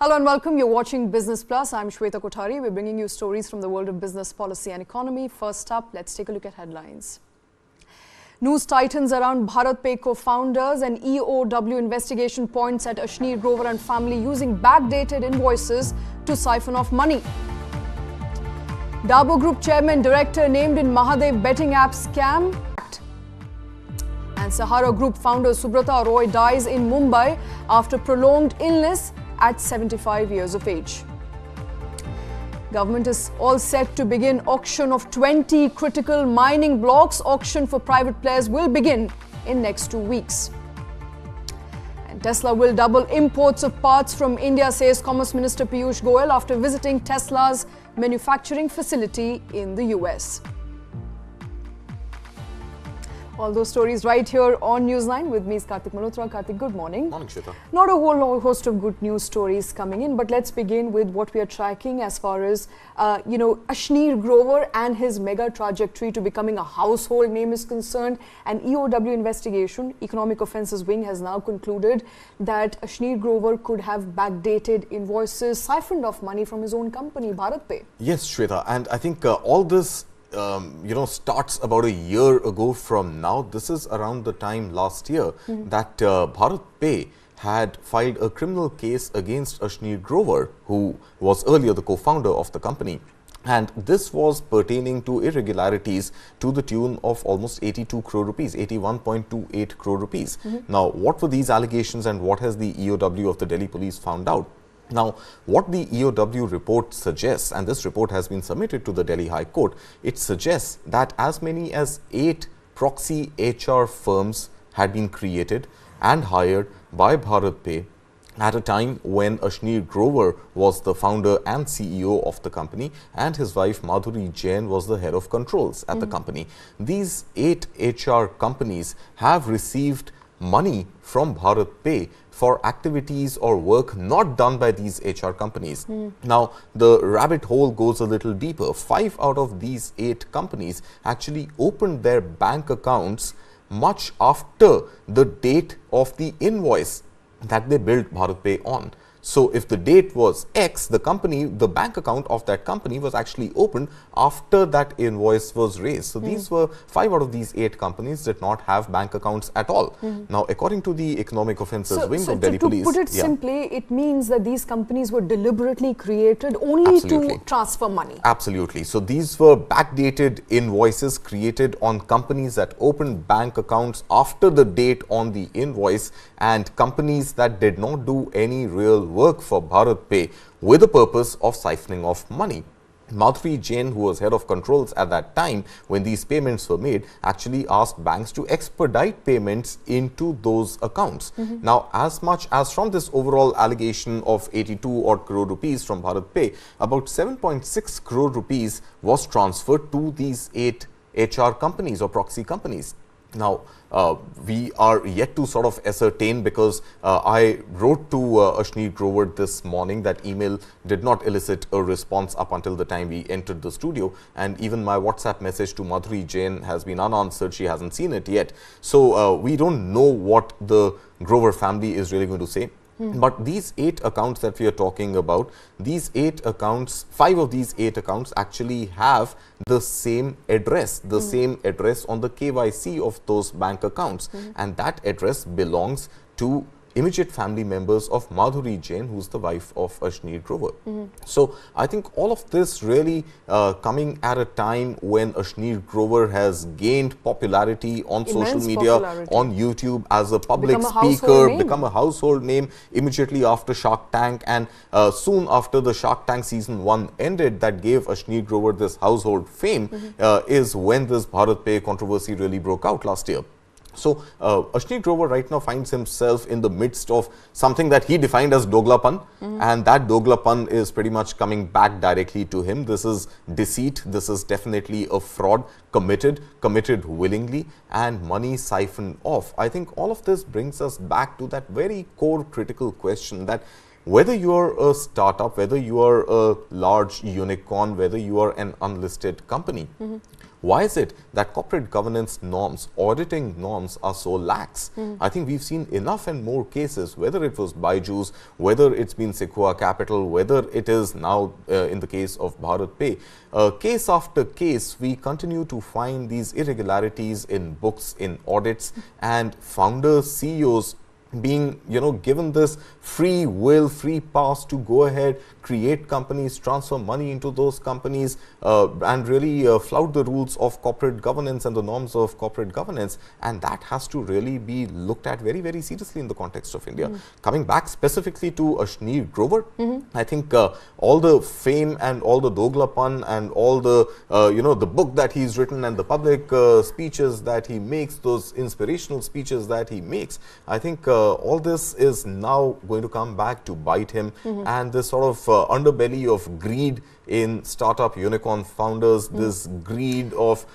Hello and welcome. You're watching Business Plus. I'm Shweta Kothari. We're bringing you stories from the world of business, policy and economy. First up, let's take a look at headlines. News tightens around BharatPe co-founders and EOW investigation points at Ashneer Grover and family using backdated invoices to siphon off money. Dabur Group chairman director named in Mahadev betting app scam. And Sahara Group founder Subrata Roy dies in Mumbai after prolonged illness at 75 years of age. Government is all set to begin auction of 20 critical mining blocks. Auction for private players will begin in next 2 weeks. And Tesla will double imports of parts from India, says Commerce Minister Piyush Goyal after visiting Tesla's manufacturing facility in the US. All those stories right here on Newsline. With me is Karthik Malhotra. Karthik, good morning. Morning, Shweta. Not a whole host of good news stories coming in, but let's begin with what we are tracking as far as, Ashneer Grover and his mega trajectory to becoming a household name is concerned. An EOW investigation, Economic Offences Wing, has now concluded that Ashneer Grover could have backdated invoices, siphoned off money from his own company, BharatPe. Yes, Shweta, and I think all this starts about a year ago from now. This is around the time last year that BharatPe had filed a criminal case against Ashneer Grover, who was earlier the co-founder of the company. And this was pertaining to irregularities to the tune of almost 82 crore rupees, 81.28 crore rupees. Now, what were these allegations and what has the EOW of the Delhi police found out? Now, what the EOW report suggests, and this report has been submitted to the Delhi High Court, it suggests that as many as 8 proxy HR firms had been created and hired by BharatPe at a time when Ashneer Grover was the founder and CEO of the company and his wife Madhuri Jain was the head of controls at the company. These 8 HR companies have received money from BharatPe for activities or work not done by these HR companies. Now, the rabbit hole goes a little deeper. 5 out of these 8 companies actually opened their bank accounts much after the date of the invoice that they billed BharatPe on. So, if the date was X, the bank account of that company was actually opened after that invoice was raised. So, these were 5 out of these 8 companies did not have bank accounts at all. Now, according to the Economic Offences Wing of Delhi Police. To put it simply, it means that these companies were deliberately created only to transfer money. Absolutely. So, these were backdated invoices created on companies that opened bank accounts after the date on the invoice and companies that did not do any real work for BharatPe with the purpose of siphoning off money. Madhuri Jain, who was head of controls at that time when these payments were made, actually asked banks to expedite payments into those accounts. Now, as much as from this overall allegation of 82 odd crore rupees from BharatPe, about 7.6 crore rupees was transferred to these 8 HR companies or proxy companies. Now, we are yet to sort of ascertain, because I wrote to Ashneer Grover this morning. That email did not elicit a response up until the time we entered the studio, and even my WhatsApp message to Madhuri Jain has been unanswered. She hasn't seen it yet. So, we don't know what the Grover family is really going to say. But these 8 accounts that we are talking about, these 8 accounts, 5 of these 8 accounts actually have the same address, on the KYC of those bank accounts. And that address belongs to immediate family members of Madhuri Jain, who's the wife of Ashneer Grover. So, I think all of this really coming at a time when Ashneer Grover has gained popularity on social media, on YouTube as a public speaker, become a household name immediately after Shark Tank, and soon after the Shark Tank season 1 ended, that gave Ashneer Grover this household fame, is when this BharatPe controversy really broke out last year. So, Ashneer Grover right now finds himself in the midst of something that he defined as doglapan, and that doglapan is pretty much coming back directly to him. This is deceit, this is definitely a fraud committed willingly, and money siphoned off. I think all of this brings us back to that very core critical question that whether you are a startup, whether you are a large unicorn, whether you are an unlisted company, why is it that corporate governance norms, auditing norms are so lax? I think we've seen enough and more cases, whether it was Byju's, whether it's been Sequoia Capital, whether it is now in the case of BharatPe. Case after case, we continue to find these irregularities in books, in audits, and founders, CEOs being, given this free will, free pass to go ahead, create companies, transfer money into those companies, and really flout the rules of corporate governance and the norms of corporate governance. And that has to really be looked at very, very seriously in the context of India. Coming back specifically to Ashneer Grover, I think all the fame and all the doglapan and all the, the book that he's written and the public speeches that he makes, those inspirational speeches that he makes, I think all this is now going to come back to bite him, and this sort of underbelly of greed in startup unicorn founders, this greed of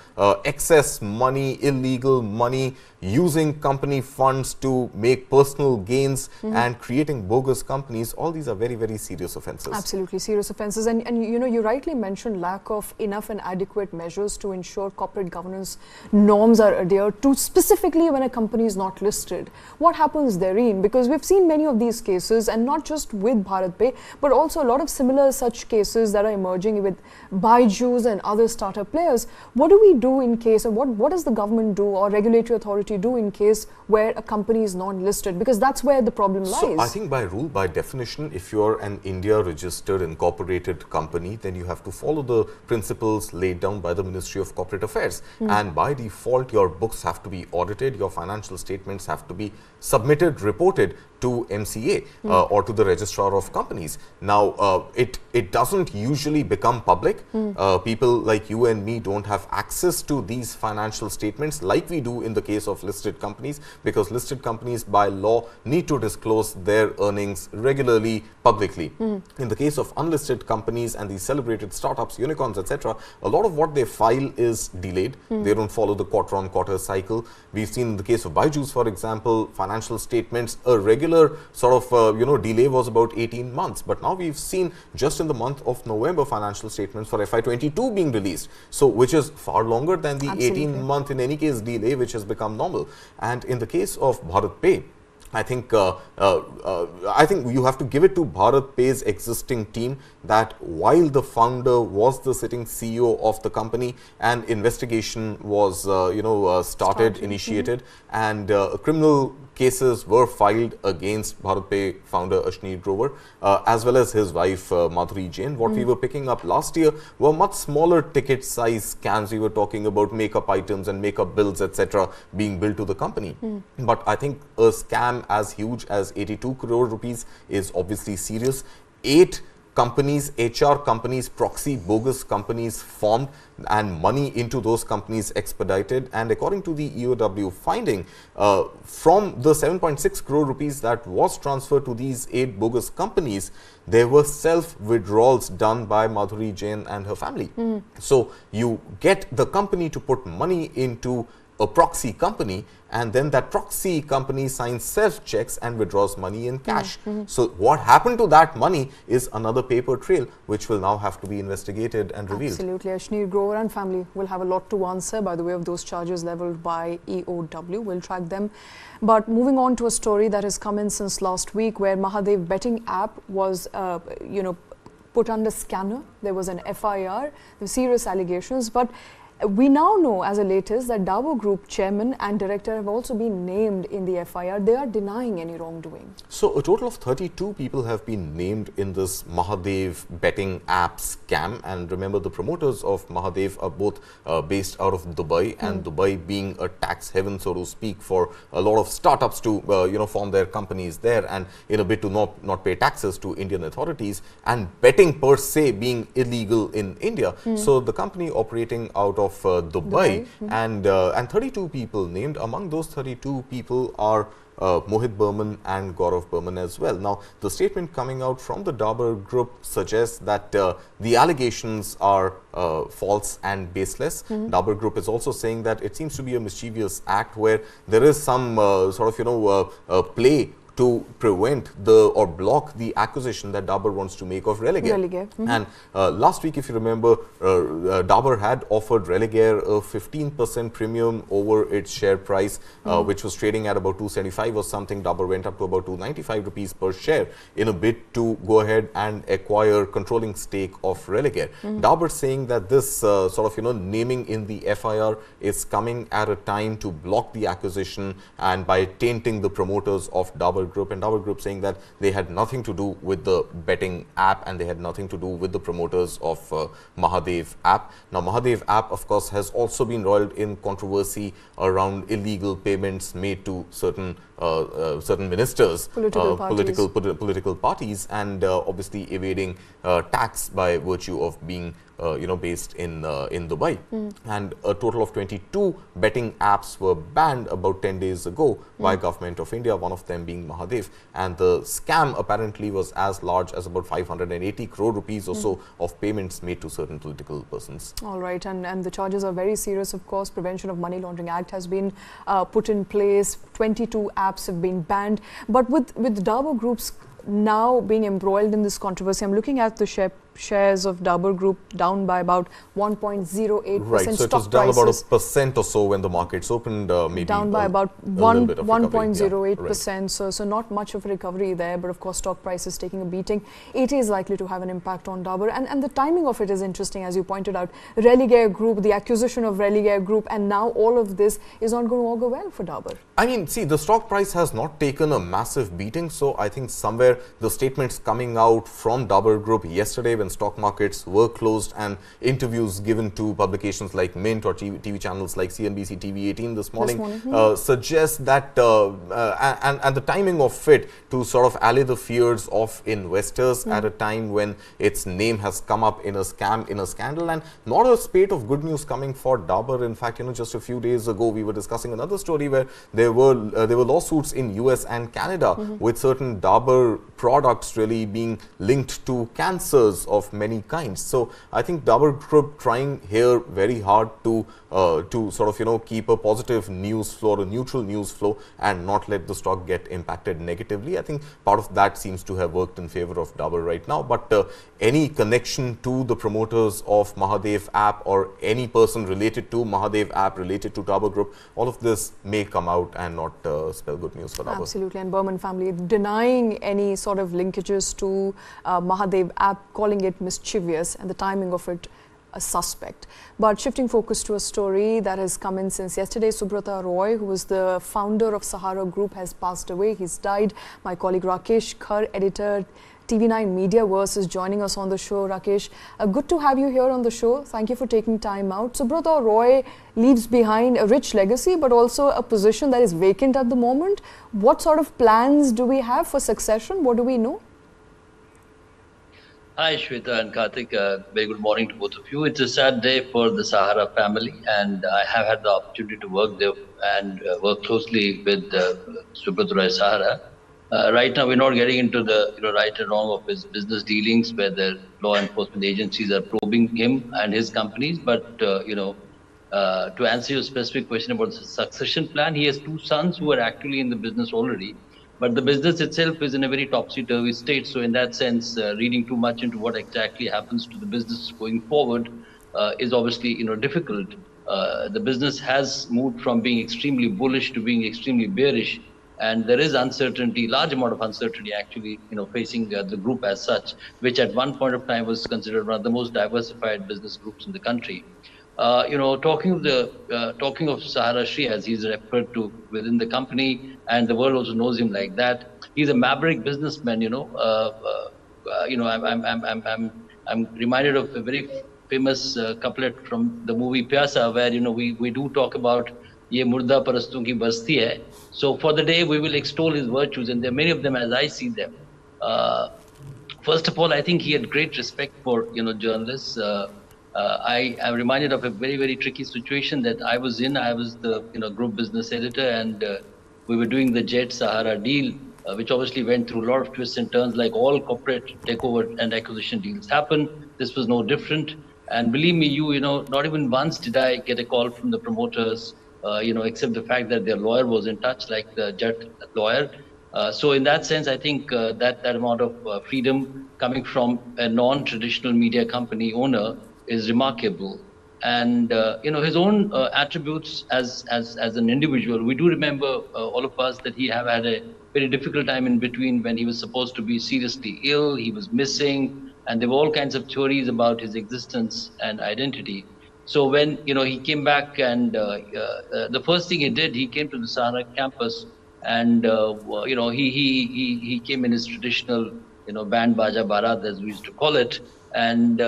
excess money, illegal money, using company funds to make personal gains and creating bogus companies, all these are very, very serious offences. Absolutely serious offences. And you rightly mentioned lack of enough and adequate measures to ensure corporate governance norms are adhered to, specifically when a company is not listed. What happens therein? Because we've seen many of these cases, and not just with BharatPe, but also a lot of similar such cases that are emerging with Byju's and other startup players. What do we do in case, or what does the government do or regulatory authority do in case where a company is non-listed? Because that's where the problem lies. So I think by rule, by definition, if you're an India registered incorporated company, then you have to follow the principles laid down by the Ministry of Corporate Affairs. And by default, your books have to be audited, your financial statements have to be submitted, reported to MCA or to the registrar of companies. Now, it doesn't usually become public. People like you and me don't have access to these financial statements like we do in the case of listed companies, because listed companies by law need to disclose their earnings regularly, publicly. In the case of unlisted companies and these celebrated startups, unicorns, etc., a lot of what they file is delayed. They don't follow the quarter-on-quarter cycle. We've seen in the case of Byju's, for example, financial statements, a regular sort of delay was about 18 months. But now we've seen just in the month of November financial statements for FY22 being released, so which is far longer than the 18-month in any case delay which has become normal. And in the case of BharatPe, I think you have to give it to BharatPe's existing team that while the founder was the sitting CEO of the company, an investigation was started, initiated, and criminal cases were filed against BharatPe founder Ashneer Grover as well as his wife Madhuri Jain. What we were picking up last year were much smaller ticket size scams. We were talking about makeup items and makeup bills, etc., being billed to the company. But I think a scam as huge as 82 crore rupees is obviously serious. 8 companies, HR companies, proxy bogus companies formed and money into those companies expedited. And according to the EOW finding, from the 7.6 crore rupees that was transferred to these 8 bogus companies, there were self-withdrawals done by Madhuri Jain and her family. So you get the company to put money into a proxy company, and then that proxy company signs self-checks and withdraws money in cash. So what happened to that money is another paper trail which will now have to be investigated and revealed. Absolutely. Ashneer Grover and family will have a lot to answer by the way of those charges leveled by EOW. We'll track them. But moving on to a story that has come in since last week, where Mahadev betting app was put under scanner. There was an FIR, serious allegations, but we now know as a latest that Dabur Group chairman and director have also been named in the FIR. They are denying any wrongdoing. So a total of 32 people have been named in this Mahadev betting app scam. And remember, the promoters of Mahadev are both based out of Dubai, and Dubai being a tax heaven, so to speak, for a lot of startups to form their companies there, and in a bid to not pay taxes to Indian authorities, and betting per se being illegal in India. So the company operating out of Dubai, and 32 people named. Among those 32 people are Mohit Burman and Gaurav Burman as well. Now, the statement coming out from the Dabur Group suggests that the allegations are false and baseless. Dabur Group is also saying that it seems to be a mischievous act where there is some play to prevent or block the acquisition that Dabur wants to make of Religare. And last week, if you remember, Dabur had offered Religare a 15% premium over its share price, which was trading at about 275 or something. Dabur went up to about 295 rupees per share in a bid to go ahead and acquire controlling stake of Religare. Dabur saying that this sort of, naming in the FIR is coming at a time to block the acquisition and by tainting the promoters of Dabur Group, and Dabur Group saying that they had nothing to do with the betting app and they had nothing to do with the promoters of Mahadev app. Now, Mahadev app, of course, has also been roiled in controversy around illegal payments made to certain ministers, political parties, and obviously evading tax by virtue of being based in Dubai. And a total of 22 betting apps were banned about 10 days ago by Government of India, one of them being Mahadev. And the scam apparently was as large as about 580 crore rupees or so of payments made to certain political persons. All right, and the charges are very serious, of course. Prevention of Money Laundering Act has been put in place. 22 apps have been banned. But with Dabur Group's now being embroiled in this controversy, I'm looking at the shares of Dabur Group down by about 1.08%. Right, so it was down about 1% or so when the markets opened, maybe down by about 1.08%. So not much of a recovery there, but of course stock prices taking a beating. It is likely to have an impact on Dabur, and the timing of it is interesting, as you pointed out. Religare Group, the acquisition of Religare Group, and now all of this is not going to augur well for Dabur. I mean, see, the stock price has not taken a massive beating, so I think somewhere the statements coming out from Dabur Group yesterday when stock markets were closed and interviews given to publications like Mint or TV channels like CNBC TV 18 this morning suggest that and the timing of it to sort of allay the fears of investors at a time when its name has come up in a scam, in a scandal, and not a spate of good news coming for Dabur. In fact, just a few days ago we were discussing another story where there were lawsuits in US and Canada with certain Dabur products really being linked to cancers of many kinds. So I think Dabur Group trying here very hard to sort of keep a positive news flow or a neutral news flow and not let the stock get impacted negatively. I think part of that seems to have worked in favor of Dabur right now, but any connection to the promoters of Mahadev app or any person related to Mahadev app, related to Dabur Group, all of this may come out and not spell good news for Dabur. Absolutely, and Berman family denying any sort of linkages to Mahadev app, calling it mischievous, and the timing of it a suspect. But shifting focus to a story that has come in since yesterday, Subrata Roy, who was the founder of Sahara Group, has passed away. He's died. My colleague Rakesh Khar, editor, TV9 Mediaverse, is joining us on the show. Rakesh, good to have you here on the show. Thank you for taking time out. Subrata Roy leaves behind a rich legacy, but also a position that is vacant at the moment. What sort of plans do we have for succession? What do we know? Hi, Shweta and Karthik. Very good morning to both of you. It's a sad day for the Sahara family, and I have had the opportunity to work there and work closely with Subrata Roy Sahara. Right now, we're not getting into the right and wrong of his business dealings, where the law enforcement agencies are probing him and his companies. But to answer your specific question about the succession plan, he has two sons who are actually in the business already. But the business itself is in a very topsy-turvy state. So in that sense, reading too much into what exactly happens to the business going forward is obviously difficult. The business has moved from being extremely bullish to being extremely bearish, and there is uncertainty, large amount of uncertainty actually, facing the group as such, which at one point of time was considered one of the most diversified business groups in the country. Talking of Sahara Shri, as he's referred to within the company, and the world also knows him like that. He's a maverick businessman. I'm reminded of a very famous couplet from the movie Pyasa, where we do talk about "Ye murda paraston ki basti hai." So for the day, we will extol his virtues, and there are many of them as I see them. First of all, I think he had great respect for journalists. I am reminded of a very, very tricky situation that I was in. I was the group business editor, and we were doing the Jet Sahara deal, which obviously went through a lot of twists and turns, like all corporate takeover and acquisition deals happen. This was no different. And believe me, not even once did I get a call from the promoters, except the fact that their lawyer was in touch, like the Jet lawyer. So in that sense, I think that amount of freedom coming from a non-traditional media company owner is remarkable. And his own attributes as an individual, we do remember all of us that he have had a very difficult time in between when he was supposed to be seriously ill, he was missing, and there were all kinds of theories about his existence and identity. So when he came back, and the first thing he did, he came to the Sahara campus, and he came in his traditional band baja barat, as we used to call it, and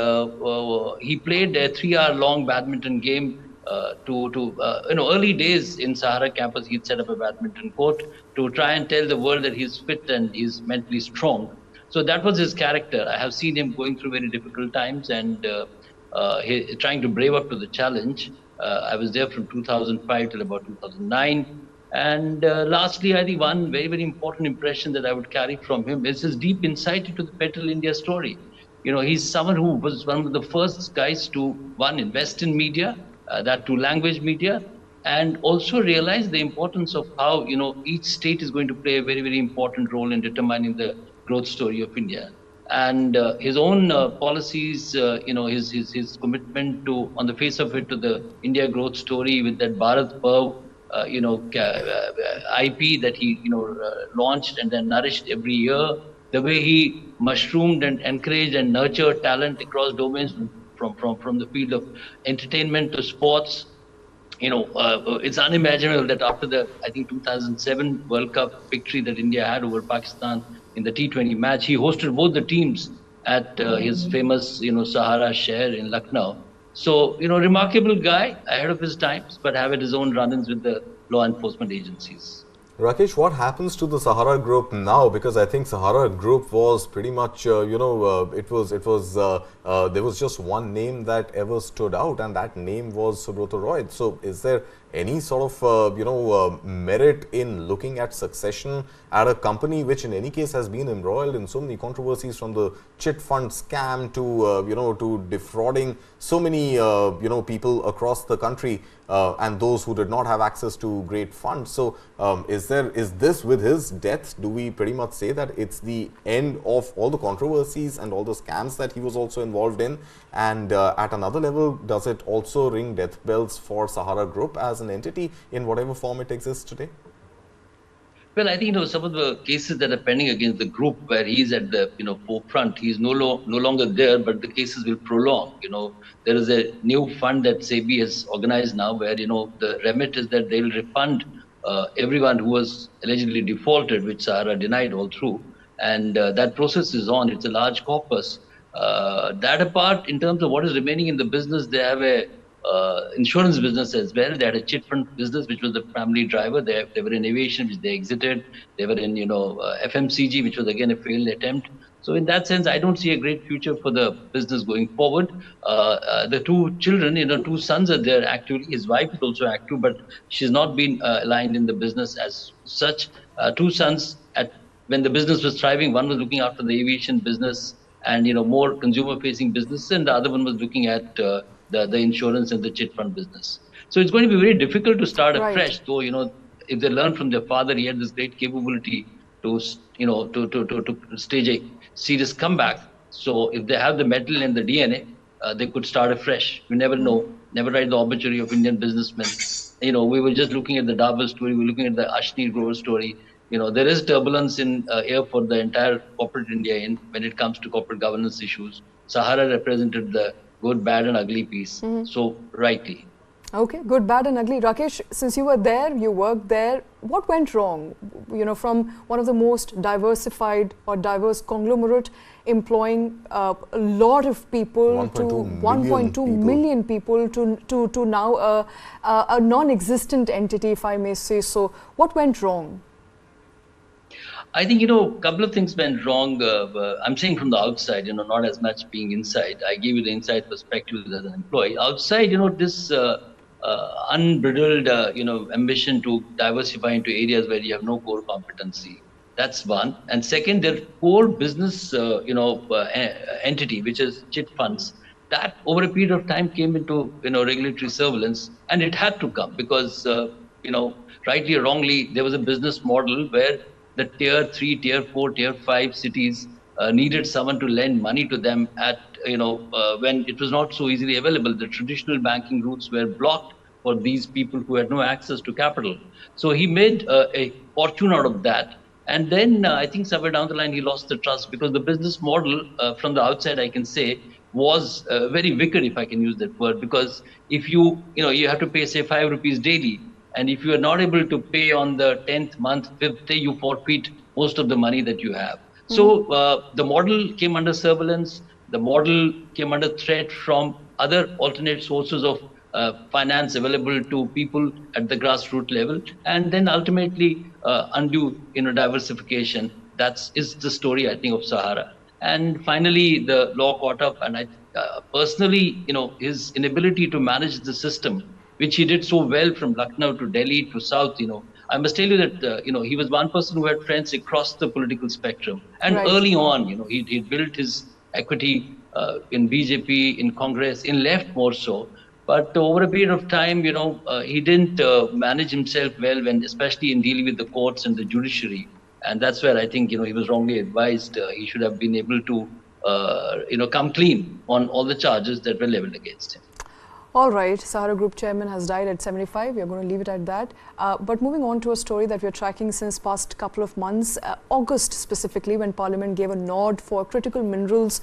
he played a 3 hour long badminton game. Early days in Sahara campus, he'd set up a badminton court to try and tell the world that he's fit and he's mentally strong. So that was his character. I have seen him going through very difficult times, and trying to brave up to the challenge. I was there from 2005 till about 2009. And lastly, I think one very, very important impression that I would carry from him is his deep insight into the Petrol India story. He's someone who was one of the first guys to, one, invest in media, that to language media, and also realize the importance of how, each state is going to play a very, very important role in determining the growth story of India. And his own policies, his commitment to, on the face of it, to the India growth story with that BharatPe IP that he launched and then nourished every year. The way he mushroomed and encouraged and nurtured talent across domains, from the field of entertainment to sports. It's unimaginable that after the, I think, 2007 World Cup victory that India had over Pakistan in the T20 match, he hosted both the teams at his famous, Sahara share in Lucknow. So, remarkable guy, ahead of his times, but having his own run-ins with the law enforcement agencies. Rakesh, what happens to the Sahara Group now? Because I think Sahara Group was pretty much, there was just one name that ever stood out, and that name was Subrata Roy. So is there any sort of, merit in looking at succession at a company which in any case has been embroiled in so many controversies, from the chit fund scam to, to defrauding so many, people across the country, and those who did not have access to great funds. So is this, with his death, do we pretty much say that it's the end of all the controversies and all the scams that he was also involved in? And at another level, does it also ring death bells for Sahara Group as an entity in whatever form it exists today? Well, I think some of the cases that are pending against the group, where he's at the forefront, he's no longer there, but the cases will prolong. There is a new fund that SEBI has organized now, where the remit is that they will refund everyone who was allegedly defaulted, which Sahara denied all through, and that process is on. It's a large corpus. That apart, in terms of what is remaining in the business, they have a insurance business as well. They had a chit fund business, which was the primary driver. They were in aviation, which they exited. They were in FMCG, which was again a failed attempt. So in that sense, I don't see a great future for the business going forward. The two children, two sons are there actively. His wife is also active, but she's not been aligned in the business as such. Two sons, when the business was thriving, one was looking after the aviation business and more consumer-facing business, and the other one was looking at the insurance and the chit fund business. So it's going to be very difficult to start afresh. Though if they learn from their father, he had this great capability to to stage a serious comeback. So if they have the metal and the DNA, they could start afresh. You never know. Never write the obituary of Indian businessmen. We were just looking at the Dabur story. We were looking at the Ashneer Grover story. There is turbulence in air for the entire corporate India when it comes to corporate governance issues. Sahara represented the good, bad and ugly piece. So rightly. Okay, good, bad and ugly. Rakesh, since you were there, you worked there, what went wrong? From one of the most diversified or diverse conglomerate employing a lot of people to 1.2 million people to now a non-existent entity, if I may say so. What went wrong? I think, a couple of things went wrong. I'm saying from the outside, not as much being inside. I gave you the inside perspective as an employee. Outside, this unbridled, ambition to diversify into areas where you have no core competency. That's one. And second, their core business, entity, which is chit funds, that over a period of time came into, regulatory surveillance, and it had to come because, rightly or wrongly, there was a business model where the tier 3, tier 4, tier 5 cities needed someone to lend money to them at, when it was not so easily available. The traditional banking routes were blocked for these people who had no access to capital. So he made a fortune out of that. And then I think somewhere down the line, he lost the trust, because the business model from the outside, I can say, was very wicked, if I can use that word, because if you have to pay, say, 5 rupees daily, and if you are not able to pay on the 10th month, 5th day, you forfeit most of the money that you have. So the model came under surveillance. The model came under threat from other alternate sources of finance available to people at the grassroots level, and then ultimately undue diversification. Is the story, I think, of Sahara. And finally, the law caught up, and I personally, his inability to manage the system, which he did so well from Lucknow to Delhi to South. I must tell you that he was one person who had friends across the political spectrum, and Right. early on, he built his equity in BJP, in Congress, in left more so. But over a period of time, he didn't manage himself well, especially in dealing with the courts and the judiciary. And that's where I think, he was wrongly advised. He should have been able to, come clean on all the charges that were leveled against him. All right, Sahara Group chairman has died at 75. We are going to leave it at that. But moving on to a story that we are tracking since past couple of months, August specifically, when Parliament gave a nod for critical minerals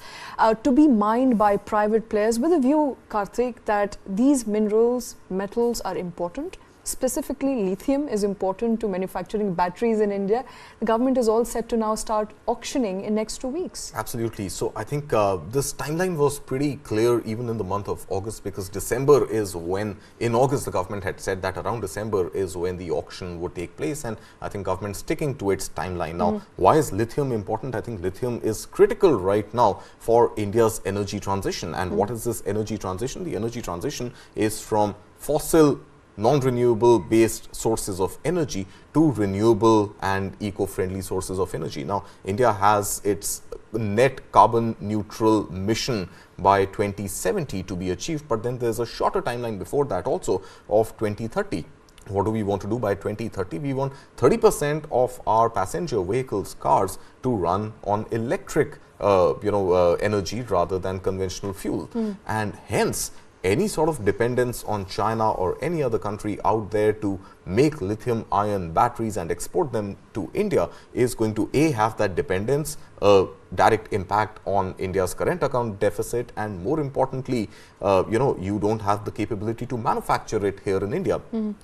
to be mined by private players, with a view, Karthik, that these minerals, metals are important. Specifically, lithium is important to manufacturing batteries in India. The government is all set to now start auctioning in next 2 weeks. Absolutely. So I think this timeline was pretty clear even in the month of August, because December is when, in August, the government had said that around December is when the auction would take place, and I think government sticking to its timeline. Now, why is lithium important? I think lithium is critical right now for India's energy transition. And what is this energy transition? The energy transition is from fossil non-renewable based sources of energy to renewable and eco-friendly sources of energy. Now, India has its net carbon neutral mission by 2070 to be achieved, but then there's a shorter timeline before that also of 2030. What do we want to do by 2030? We want 30% of our passenger vehicles, cars, to run on electric energy rather than conventional fuel. And hence, any sort of dependence on China or any other country out there to make lithium ion batteries and export them to India is going to have that dependence, a direct impact on India's current account deficit, and more importantly, you don't have the capability to manufacture it here in India.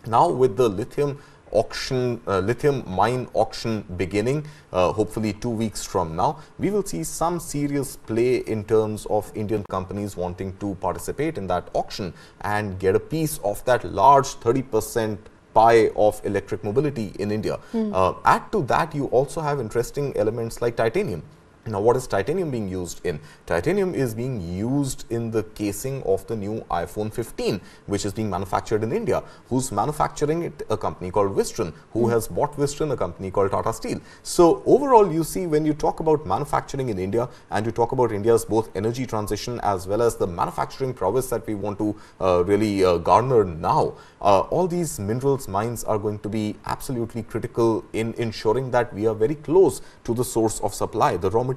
Now, with the lithium mine auction beginning, hopefully 2 weeks from now, we will see some serious play in terms of Indian companies wanting to participate in that auction and get a piece of that large 30% pie of electric mobility in India. Add to that, you also have interesting elements like titanium. Now, what is titanium being used in? Titanium is being used in the casing of the new iPhone 15, which is being manufactured in India. Who's manufacturing it? A company called Wistron. Who has bought Wistron? A company called Tata Steel. So overall, you see, when you talk about manufacturing in India and you talk about India's both energy transition as well as the manufacturing prowess that we want to really garner now, all these minerals mines are going to be absolutely critical in ensuring that we are very close to the source of supply, the raw material.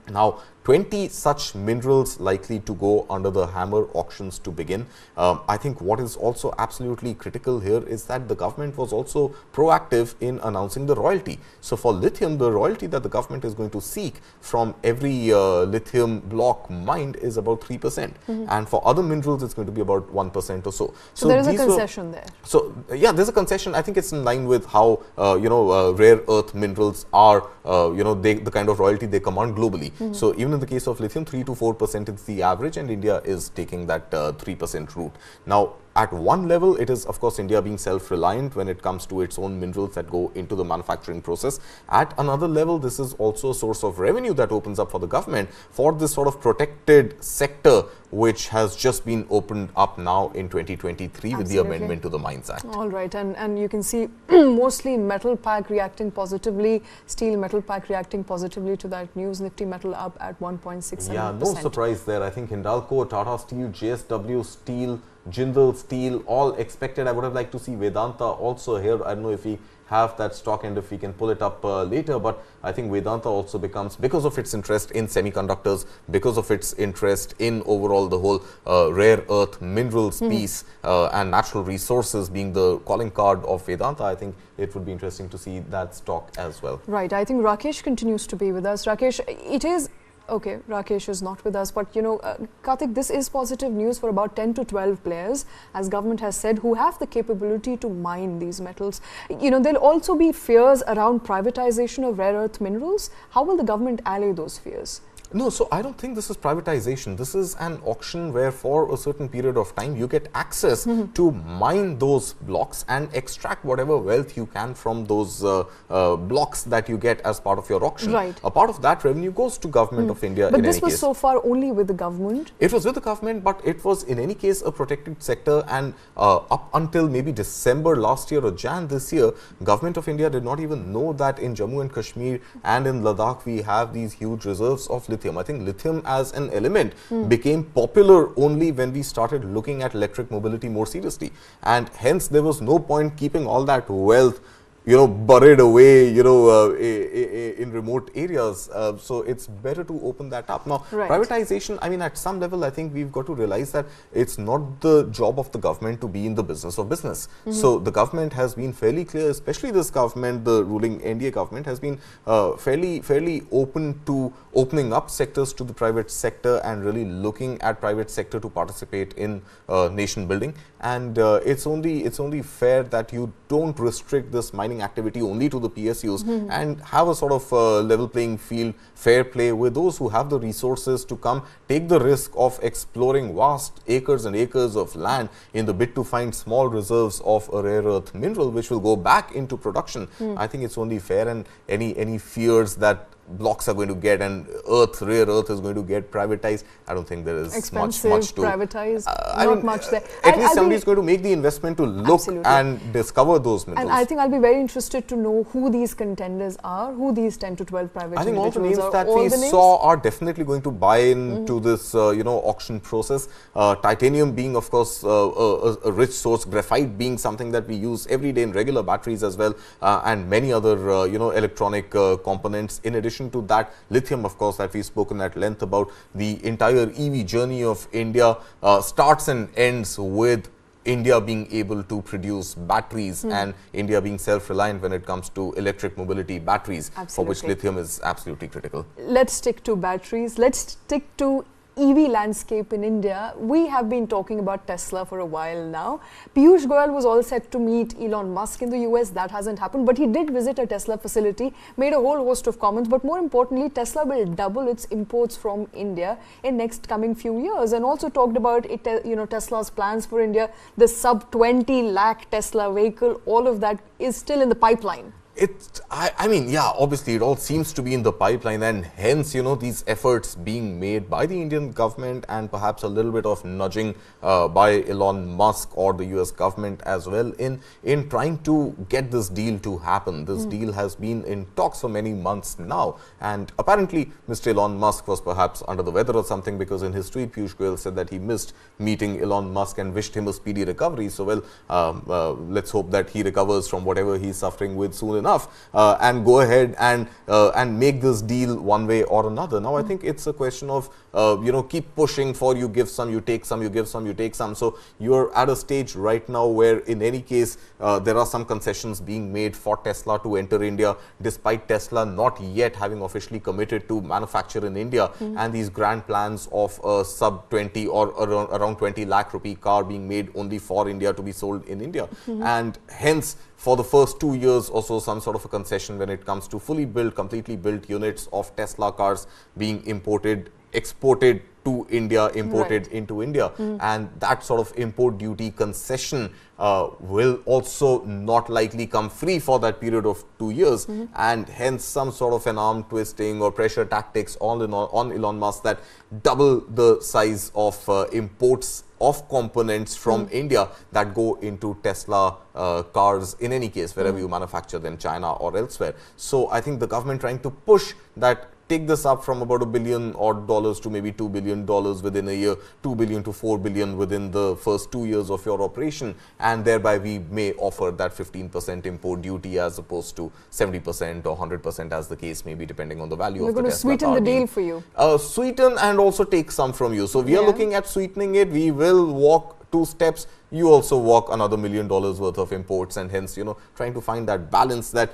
Now, 20 such minerals likely to go under the hammer auctions to begin. I think what is also absolutely critical here is that the government was also proactive in announcing the royalty. So for lithium, the royalty that the government is going to seek from every lithium block mined is about 3%. And for other minerals, it's going to be about 1% or so. So there is a concession there. So yeah, there's a concession. I think it's in line with how, rare earth minerals are, the kind of royalty they command globally. So even in the case of lithium, 3 to 4% is the average, and India is taking that 3% route. Now, at one level, it is, of course, India being self-reliant when it comes to its own minerals that go into the manufacturing process. At another level, this is also a source of revenue that opens up for the government for this sort of protected sector, which has just been opened up now in 2023 with the amendment to the Mines Act. All right, and you can see mostly metal pack reacting positively, steel metal pack reacting positively to that news. Nifty metal up at 1.67%. Yeah, no surprise there. I think Hindalco, Tata Steel, JSW Steel, Jindal Steel, all expected. I would have liked to see Vedanta also here. I don't know if he have that stock, and if we can pull it up later. But I think Vedanta also becomes, because of its interest in semiconductors, because of its interest in overall the whole rare earth minerals piece and natural resources being the calling card of Vedanta, I think it would be interesting to see that stock as well. Right. I think Rakesh continues to be with us. Rakesh, it is okay, Rakesh is not with us, but Karthik, this is positive news for about 10 to 12 players, as government has said, who have the capability to mine these metals. There'll also be fears around privatization of rare earth minerals. How will the government allay those fears? No, so I don't think this is privatization. This is an auction where for a certain period of time you get access to mine those blocks and extract whatever wealth you can from those blocks that you get as part of your auction. Right. A part of that revenue goes to Government of India. But this was so far only with the government? It was with the government, but it was in any case a protected sector, and up until maybe December last year or Jan this year, Government of India did not even know that in Jammu and Kashmir and in Ladakh we have these huge reserves of lithium. I think lithium as an element became popular only when we started looking at electric mobility more seriously, and hence there was no point keeping all that wealth buried away, in remote areas. So it's better to open that up. Now, privatization, I mean, at some level, I think we've got to realize that it's not the job of the government to be in the business of business. So the government has been fairly clear, especially this government, the ruling NDA government, has been fairly open to opening up sectors to the private sector and really looking at private sector to participate in nation building. And it's only fair that you don't restrict this mining activity only to the PSUs and have a sort of level playing field, fair play with those who have the resources to come take the risk of exploring vast acres and acres of land in the bid to find small reserves of a rare earth mineral which will go back into production. I think it's only fair, and any fears that blocks are going to get and rare earth is going to get privatized, I don't think there is much to privatized, not much there. At least somebody is going to make the investment to look and discover those minerals. And I think I'll be very interested to know who these contenders are, who these 10 to 12 private individuals are. I think all the names that we saw are definitely going to buy into this auction process. Titanium being, of course, a rich source, graphite being something that we use every day in regular batteries as well, and many other electronic components. In addition to that, lithium, of course, that we've spoken at length about. The entire EV journey of India starts and ends with India being able to produce batteries and India being self-reliant when it comes to electric mobility batteries, for which lithium is absolutely critical. Let's stick to batteries. Let's stick to EV landscape in India. We have been talking about Tesla for a while now. Piyush Goyal was all set to meet Elon Musk in the US. That hasn't happened, but he did visit a Tesla facility, made a whole host of comments. But more importantly, Tesla will double its imports from India in next coming few years, and also talked about it, Tesla's plans for India, the sub 20 lakh Tesla vehicle. All of that is still in the pipeline. I mean, yeah, obviously it all seems to be in the pipeline, and hence, these efforts being made by the Indian government and perhaps a little bit of nudging by Elon Musk or the US government as well in trying to get this deal to happen. This deal has been in talks for many months now, and apparently Mr. Elon Musk was perhaps under the weather or something, because in his tweet, Piyush Goyal said that he missed meeting Elon Musk and wished him a speedy recovery. So, well, let's hope that he recovers from whatever he's suffering with soon enough, and go ahead and make this deal one way or another. Now, I think it's a question of keep pushing for, you give some, you take some, you give some, you take some. So you're at a stage right now where in any case there are some concessions being made for Tesla to enter India, despite Tesla not yet having officially committed to manufacture in India, and these grand plans of a sub 20 or around 20 lakh rupee car being made only for India to be sold in India. And hence, for the first 2 years or so, some sort of a concession when it comes to fully built, completely built units of Tesla cars being exported to India, imported into India. And that sort of import duty concession will also not likely come free for that period of 2 years. And hence some sort of an arm twisting or pressure tactics on Elon Musk that double the size of imports of components from India that go into Tesla cars in any case, wherever you manufacture them, China or elsewhere. So I think the government trying to push that take this up from about $1 billion odd to maybe $2 billion within a year, $2 billion to $4 billion within the first 2 years of your operation, and thereby we may offer that 15% import duty as opposed to 70% or 100% as the case may be, depending on the value of the Tesla. We're going to sweeten the deal for you. Sweeten and also take some from you. So we are looking at sweetening it. We will walk 2 steps. You also walk another $1 million worth of imports, and hence, trying to find that balance that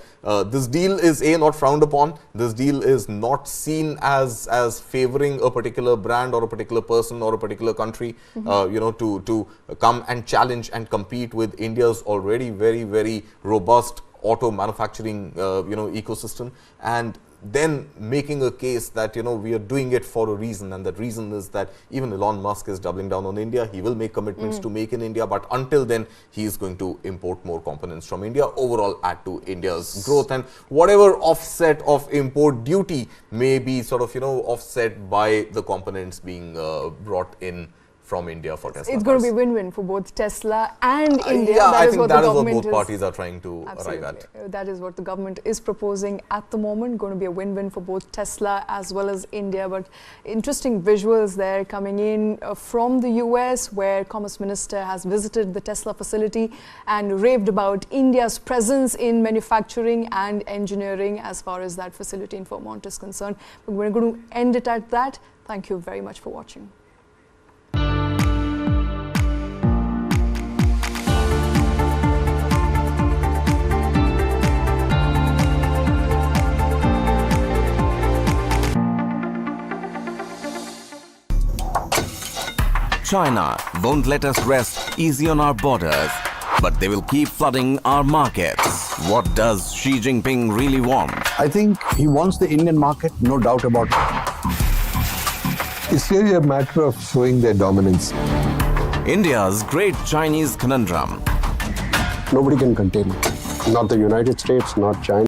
this deal is not frowned upon. This deal is not seen as favoring a particular brand or a particular person or a particular country, to come and challenge and compete with India's already very, very robust auto manufacturing, ecosystem, and then making a case that, we are doing it for a reason, and that reason is that even Elon Musk is doubling down on India. He will make commitments to make in India, but until then, he is going to import more components from India, overall add to India's growth, and whatever offset of import duty may be sort of, offset by the components being brought in from India for Tesla. It's going to be win-win for both Tesla and India. Yeah, that I is think what that the is what government both parties are trying to arrive at. That is what the government is proposing at the moment. Going to be a win-win for both Tesla as well as India. But interesting visuals there coming in from the US, where Commerce Minister has visited the Tesla facility and raved about India's presence in manufacturing and engineering as far as that facility in Vermont is concerned. But we're going to end it at that. Thank you very much for watching. China won't let us rest easy on our borders, but they will keep flooding our markets. What does Xi Jinping really want? I think he wants the Indian market, no doubt about it. It's really a matter of showing their dominance. India's great Chinese conundrum. Nobody can contain it. Not the United States, not China.